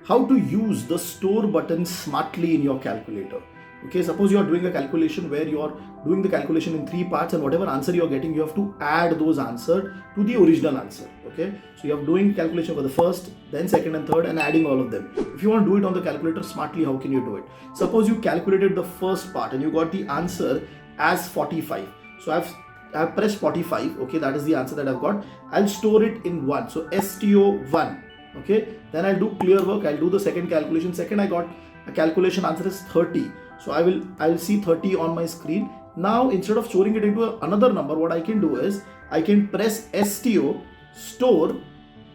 how to use the store button smartly in your calculator. Okay, suppose you are doing a calculation where you are doing the calculation in 3 parts, and whatever answer you are getting, you have to add those answers to the original answer. Okay, so you are doing calculation for the first, then second and third, and adding all of them. If you want to do it on the calculator smartly, how can you do it? Suppose you calculated the first part and you got the answer as 45. So I've pressed 45. Okay, that is the answer that I've got. I'll store it in 1. So STO1. Okay, then I'll do clear work. I'll do the second calculation. Second, I got a calculation answer is 30. So I'll see 30 on my screen. Now instead of storing it into another number, what I can do is I can press STO store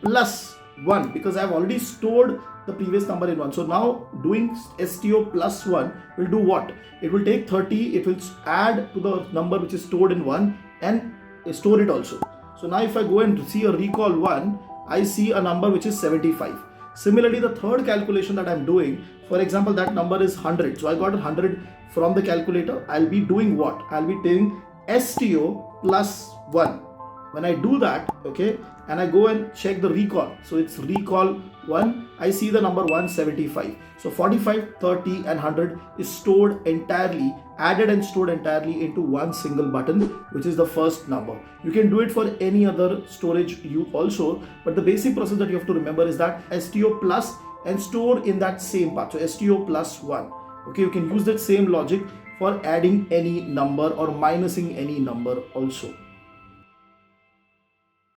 plus 1, because I've already stored the previous number in 1. So now doing STO plus 1 will do what? It will take 30, it will add to the number which is stored in 1 and store it also. So now if I go and see a recall 1, I see a number which is 75. Similarly, the third calculation that I'm doing, for example, that number is 100. So I got 100 from the calculator. I'll be doing what? I'll be taking STO plus 1. When I do that, okay, and I go and check the recall. So it's recall 1. I see the number 175. So 45, 30 and 100 is stored entirely, added and stored entirely into one single button, which is the first number. You can do it for any other storage also, but the basic process that you have to remember is that STO plus and store in that same part. So STO plus 1. Okay, you can use that same logic for adding any number or minusing any number also.